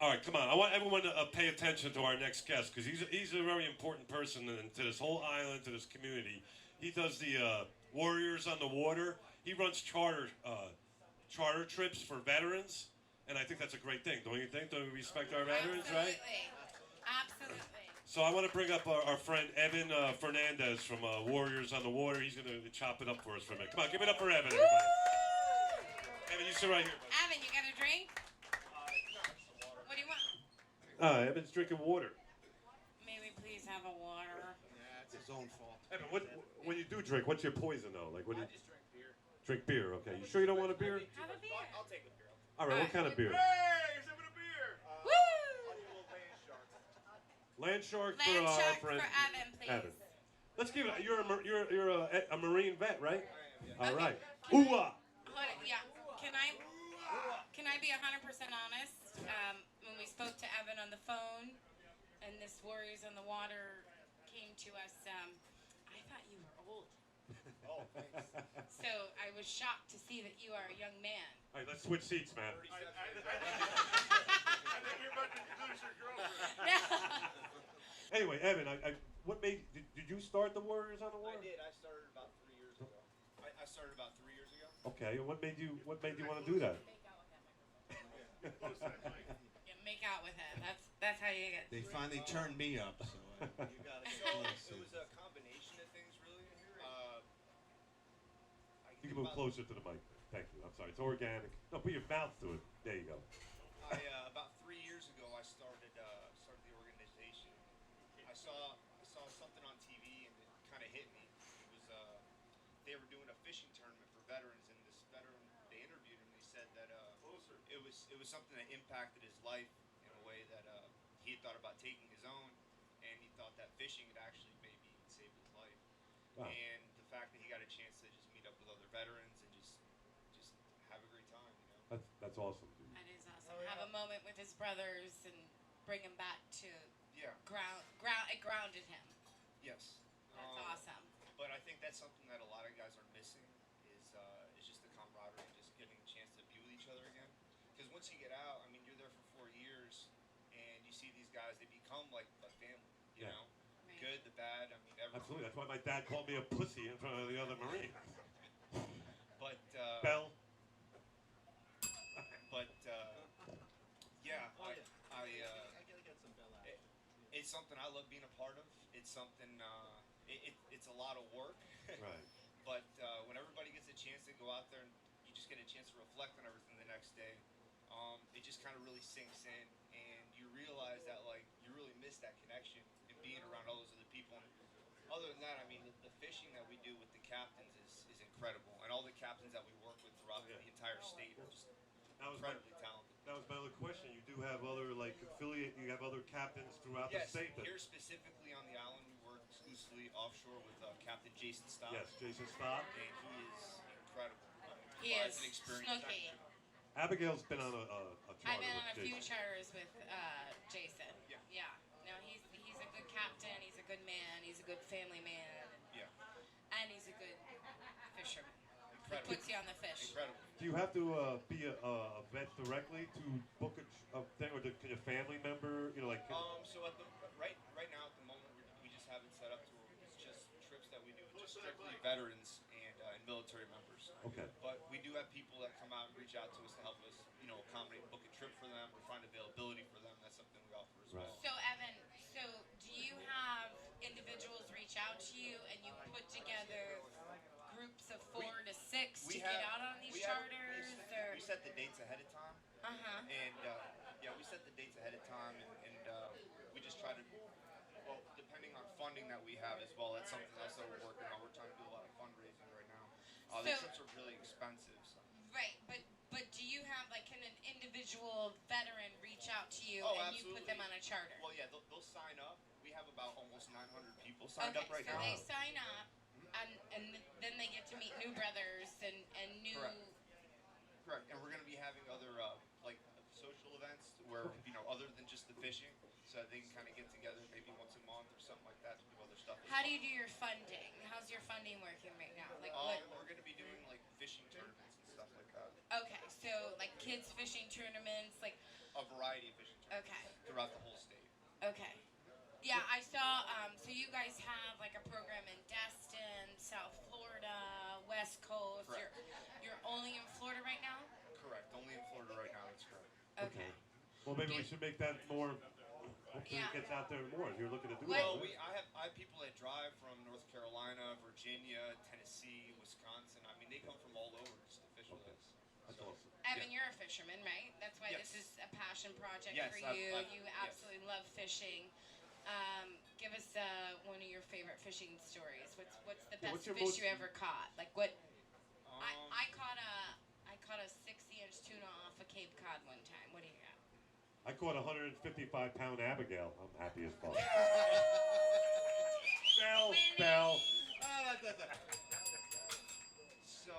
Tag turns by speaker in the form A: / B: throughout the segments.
A: All right, come on. I want everyone to pay attention to our next guest because he's a very important person to this whole island, to this community. He does the Warriors on the Water. He runs charter trips for veterans, and I think that's a great thing. Don't you think? Don't we respect our veterans, right?
B: Absolutely.
A: So I want to bring up our friend Evan Fernandez from Warriors on the Water. He's going to chop it up for us for a minute. Come on, give it up for Evan, everybody. Evan, you sit right here. Buddy.
B: Evan, you got a drink? What do you want?
A: Evan's drinking water.
B: May we please have a water?
C: Yeah, it's his own fault.
A: Evan, when you do drink, what's your poison though? Like, what do
C: I
A: you
C: just drink beer.
A: drink? Beer, okay. You sure you don't want a beer?
B: Have a beer.
C: I'll take a beer.
A: All right, what kind of beer?
C: Hey, you're sipping a beer.
B: Woo!
C: I'll do a little Land Shark.
A: Land Shark for
B: Land
A: our
B: shark
A: friend
B: for Evan, please.
A: Evan. Let's give it. You're a Marine vet, right?
C: I am, yeah.
A: All
B: Okay.
A: right.
B: Can
A: Ooh ah.
B: Hold it, yeah. Can I be 100% honest? When we spoke to Evan on the phone, and this Warriors on the Water came to us, I thought you were old.
C: Oh, thanks.
B: So I was shocked to see that you are a young man.
A: All right, let's switch seats, man.
C: I think you're about to introduce your girlfriend.
A: Anyway, Evan, what made did you start the Warriors on the Water?
C: I did. I started about 3 years ago. I started about 3 years ago.
A: Okay, and what made you want to do that?
B: Yeah, make out with him. That's how you get.
D: They finally turned me up, so
C: You got it. So it was a combination of things, really.
A: You can move closer to the mic. Thank you. I'm sorry. It's organic. No, put your mouth to it. There you go.
C: About 3 years ago, I started the organization. I saw something on TV, and it kind of hit me. It was they were doing a fishing tournament for veterans, and this veteran, they interviewed him. They said that it was something that impacted his life in a way that he had thought about taking his own, and he thought that fishing had actually maybe saved his life.
A: Wow.
C: And the fact that he got a chance to just meet up with other veterans and just have a great time, you know.
A: That's awesome, dude.
B: That is awesome.
C: Oh, yeah.
B: Have a moment with his brothers and bring him back to
C: Yeah.
B: it grounded him.
C: Yes.
B: That's awesome.
C: But I think that's something that a lot of guys are missing is just the camaraderie, just getting a chance to be with each other again. Because once you get out, I mean, you're there for 4 years, and you see these guys, they become like a family, you
A: Yeah.
C: know?
B: Right.
C: Good, the bad, I mean, everything.
A: Absolutely. That's why my dad called me a pussy in front of the other Marine.
C: But,
A: Bell.
C: but yeah,
D: Oh, yeah.
C: I
D: gotta get some Bell out.
C: it's something I love being a part of. It's something, it's a lot of work.
A: Right.
C: But when everybody gets a chance to go out there and you just get a chance to reflect on everything the next day, it just kind of really sinks in, and you realize that like you really miss that connection and being around all those other people. And other than that, I mean, the fishing that we do with the captains is incredible, and all the captains that we work with throughout
A: Yeah.
C: the entire state are just
A: That was my,
C: incredibly talented.
A: that was my other question. You do have other you have other captains throughout
C: Yes,
A: the state.
C: here specifically on the island, we work exclusively offshore with Captain Jason Stott.
A: Yes, Jason Stott.
C: And he is incredible.
B: He
C: Provides
B: is
C: an experienced
B: snooky.
C: actor.
A: Abigail's been on a charter
B: I've been on a
A: with
B: few
A: Jason.
B: charters with Jason.
C: Yeah.
B: Yeah. No, he's a good captain. He's a good man. He's a good family man,
C: Yeah,
B: and he's a good fisherman. He
C: incredible.
B: puts you on the fish.
C: Incredible.
A: Do you have to be a vet directly to book a thing, or can a family member,
C: So at the right now at the moment we just have it set up to where it's just trips that we do with just strictly veterans and military members.
A: Okay.
C: But we do have people that come out and reach out to us to help us, accommodate, book a trip for them or find availability for them. That's something we offer as
A: Right.
C: well.
B: So Evan, do you have individuals reach out to you and you put together groups of 4 to 6 to get out on these charters?
C: We set the dates ahead of time. And we set the dates ahead of time, and we just try to, well, depending on funding that we have as well, that's something else that we're working on. We're trying to do a lot of fundraising right now. The
B: So-
C: trips are really expensive. So.
B: Right, but do you have can an individual veteran reach out to you
C: Oh,
B: and you
C: absolutely.
B: put them on a charter?
C: Well, yeah, they'll sign up. We have about almost 900 people signed up right
B: so
C: now.
B: they sign up and then they get to meet new brothers and new.
C: Correct. Correct, and we're going to be having other social events where other than just the fishing, so they can kind of get together maybe once a month or something like that to do other stuff.
B: How do you do your funding? How's your funding working right now? What?
C: We're going to be doing fishing tournaments and stuff like that.
B: Okay, so kids fishing tournaments,
C: A variety of fishing
B: Okay.
C: throughout the whole state.
B: Okay. Yeah, I saw. So you guys have like a program in Destin, South Florida, West Coast.
C: Correct.
B: You're only in Florida right now.
C: Correct. Only in Florida right now. That's correct.
B: Okay.
A: Well, maybe we
B: Do-
A: should make that more. Hopefully,
B: Yeah.
A: it gets out there more. If you're looking to do
B: What-
A: that.
C: Well,
A: right?
C: I have people that drive from North Carolina, Virginia, Tennessee, Wisconsin. I mean, they come from all over just to fish with
A: Okay.
C: us.
A: That's
C: So,
A: awesome.
B: Evan, you're a fisherman, right? That's why
C: Yes.
B: this is a passion project
C: Yes,
B: for
C: I've-
B: you.
C: I've-
B: You
C: yes.
B: absolutely love fishing. Give us one of your favorite fishing stories. What's the
A: Yeah,
B: best
A: what's your
B: fish
A: most-
B: you ever caught? Like what?
C: Um,
B: I caught a 60-inch tuna off of Cape Cod one time. What do you got?
A: I caught a 155-pound Abigail. I'm happy as fuck. Bell.
C: So,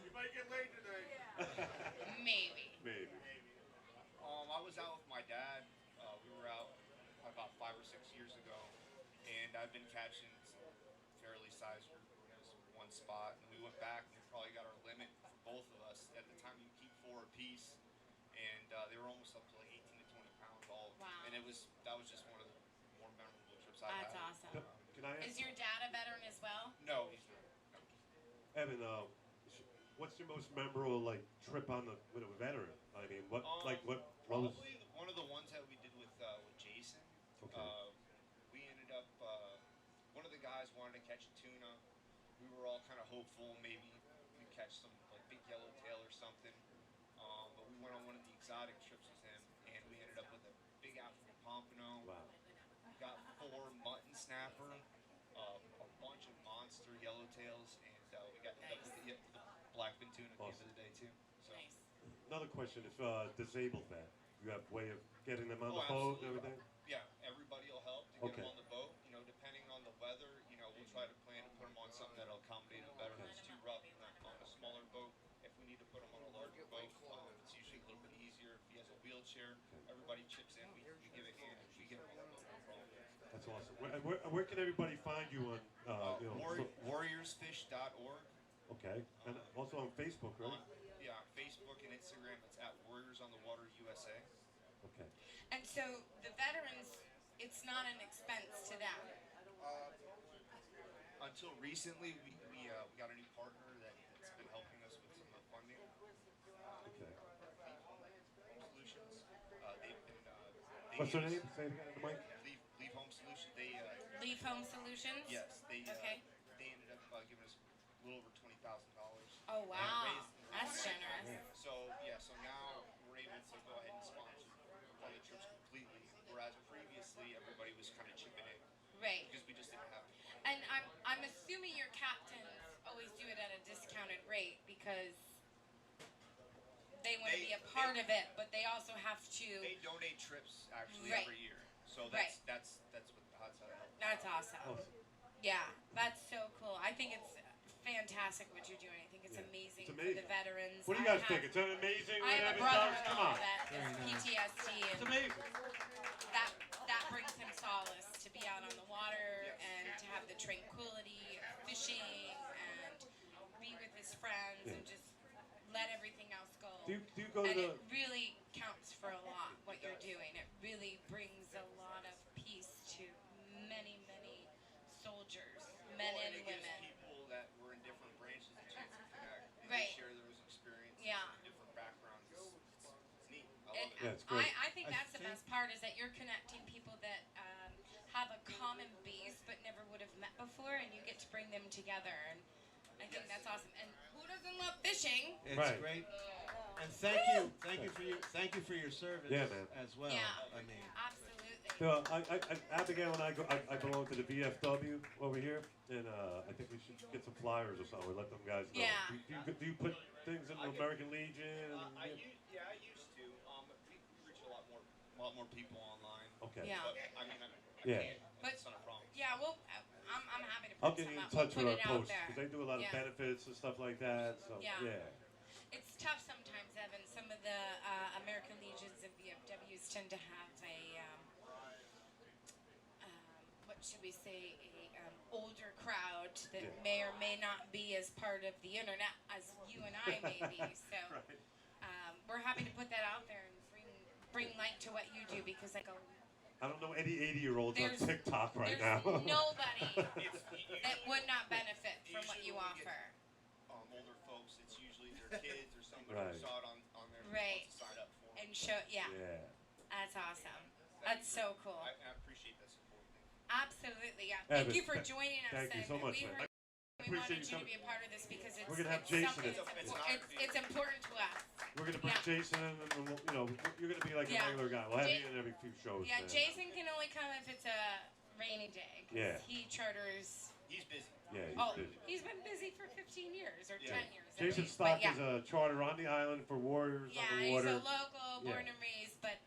A: You might get laid today.
B: Maybe.
A: Maybe.
C: I was out with my dad. We were out about 5 or 6 years ago, and I've been catching some fairly sized group, one spot. And we went back, and we probably got our limit for both of us. At the time, you keep 4 apiece, and they were almost up to like 18 to 20 pounds all.
B: Wow.
C: And that was just one of the more memorable trips I've
B: That's
C: had.
B: awesome.
A: Can I ask?
B: Is your dad a veteran as well?
C: No, he's not. No.
A: Evan, what's your most memorable trip on with a veteran? I mean, what was?
C: Probably one of the ones that we did with Jason.
A: Okay.
C: We ended up. One of the guys wanted to catch a tuna. We were all kind of hopeful maybe we'd catch some like big yellowtail or something. But we went on one of the exotic trips with him, and we ended up with a big African pompano.
A: Wow.
C: We got 4 mutton snapper, a bunch of monster yellowtails, and we got to end up with the blackfin tuna at the end of the day too. So.
B: Nice.
A: Another question: if disabled vet, you have way of getting them on
C: Oh,
A: the boat and
C: absolutely.
A: everything.
C: Yeah, everybody will help to get
A: Okay.
C: them on the boat. You know, depending on the weather, we'll try to plan to put them on something that'll accommodate them better. If it's too rough on a smaller boat, if we need to put them on a larger boat, it's usually a little bit easier. If he has a wheelchair, everybody chips in. We give a hand, and we get him on the boat. No problem.
A: That's awesome. Where can everybody find you on?
C: Warriorsfish.org.
A: Okay, and also on Facebook, right?
C: Yeah, Facebook and Instagram. It's at Warriors on the Water USA.
A: Okay.
B: And so the veterans, it's not an expense to them.
C: Until recently, we got a new partner that's been helping us with some of the funding.
A: Okay.
C: Solutions. They've been.
A: What's their name? Say it again, the mic.
C: Leave Home Solutions.
B: Leaf Home Solutions?
C: Yes, they.
B: Okay.
C: They ended up giving us a little over $20,000.
B: Oh, wow. That's generous.
C: So so now we're able to go ahead and sponsor all the trips completely, whereas previously everybody was kind of chipping in
B: Right.
C: because we just didn't have.
B: And I'm assuming your captains always do it at a discounted rate because they want to
C: They-
B: be a part of it, but they also have to.
C: They donate trips actually
B: Right.
C: every year, so
B: Right.
C: that's what that's how that helps.
B: That's awesome.
A: Awesome.
B: Yeah, that's so cool. I think it's fantastic what you're doing. I think it's
A: Yeah,
B: amazing,
A: it's
B: for the
A: amazing.
B: veterans.
A: What do you
B: I
A: guys think? It's amazing
B: I
A: what
B: have a
A: Evan does? Come
B: brother-in-law
A: on.
B: that
D: Very
B: has
D: nice.
B: PTSD,
A: It's
B: and
A: amazing.
B: that brings him solace to be out on the water
C: Yes.
B: and to have the tranquility of fishing and be with his friends and
A: Yeah.
B: just let everything else go.
A: Do you go to
B: And
A: the?
B: it really counts for a lot what you're doing. It really brings a lot of peace to many, many soldiers, men
C: Well,
B: and
C: it gives
B: women.
C: people that were in different branches a chance to connect. And
B: Right.
C: They share those experiences.
B: Yeah.
C: Different backgrounds. It's neat. I
B: And
C: love
A: Yeah,
C: it.
A: it's great.
B: I think
D: I
B: that's the
D: think-
B: best part is that you're connecting people that have a common base but never would have met before, and you get to bring them together. And I think that's awesome. And who doesn't love fishing?
D: It's
A: Right.
D: great. And thank you for your service
A: Yeah, man.
D: as well.
B: Yeah.
D: I mean,
B: Absolutely.
A: So Abigail and I belong to the VFW over here, and I think we should get some flyers or something. Let them guys know.
B: Yeah.
A: Do you put things in the American Legion?
C: I used to. We reach a lot more people online.
A: Okay.
B: Yeah.
C: But I mean, I
A: Yeah.
C: can't.
B: But-
C: It's not a problem.
B: Yeah, well, I'm happy to put
A: I'll get
B: some
A: you in
B: up. We'll
A: touch
B: put
A: with our
B: it out
A: posts
B: there.
A: because they do a lot
B: Yeah.
A: of benefits and stuff like that. So
B: Yeah.
A: yeah.
B: It's tough sometimes, Evan. Some of the American Legions and VFWs tend to have a, what should we say, a older crowd that
A: Yeah.
B: may or may not be as part of the internet as you and I may be. So
A: Right.
B: we're happy to put that bring light to what you do because I go.
A: I don't know any 80-year-olds on
B: There's-
A: TikTok right
B: There's
A: now.
B: nobody
C: It's,
B: that would not benefit from what
C: Usually
B: you
C: when we
B: offer.
C: older folks, it's usually their kids or somebody
A: Right.
C: who saw it on there who
B: Right.
C: wants to sign up for it.
B: And show, yeah,
A: Yeah.
B: that's awesome. That's so cool.
C: I appreciate that support.
B: Absolutely, yeah. Thank
A: Evan,
B: you for joining us.
A: thank you so
B: and
A: much,
B: we
A: man.
B: heard-
A: I
B: we
A: appreciate
B: wanted
A: you
B: you to
A: coming.
B: be a part of this because it's,
A: We're gonna have
B: it's
A: Jason
B: something
A: in.
B: it's important to us.
A: We're gonna bring
B: Yeah.
A: Jason in, and we'll, you're gonna be like
B: Yeah.
A: a regular guy. We'll have
B: Ja-
A: you in every few shows.
B: Yeah,
A: man.
B: Jason can only come if it's a rainy day. 'Cause
A: Yeah.
B: He charters.
C: He's busy.
A: Yeah, he's
B: Oh,
A: busy.
B: he's been busy for 15 years or
C: Yeah.
B: 10 years. at
A: Jason
B: least, but
A: Stock
B: yeah.
A: is a charter on the island for Warriors
B: Yeah,
A: on the
B: he's
A: water.
B: a local, born
A: Yeah.
B: and raised, but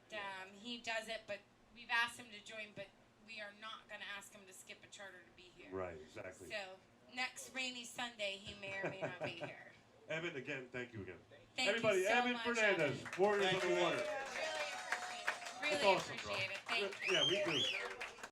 B: he does it. But we've asked him to join, but we are not going to ask him to skip a charter to be here.
A: Right, exactly.
B: So next rainy Sunday, he may or may not be here.
A: Evan, again, thank you again.
B: Thank
A: Everybody,
B: you so
A: Evan
B: much,
A: Fernandez,
B: Evan.
A: Warriors
D: Thank
A: on the
D: you,
A: water.
B: Really appreciate it.
A: That's
B: Really
A: awesome, bro.
B: appreciate it. Thank you.
A: Yeah, we do.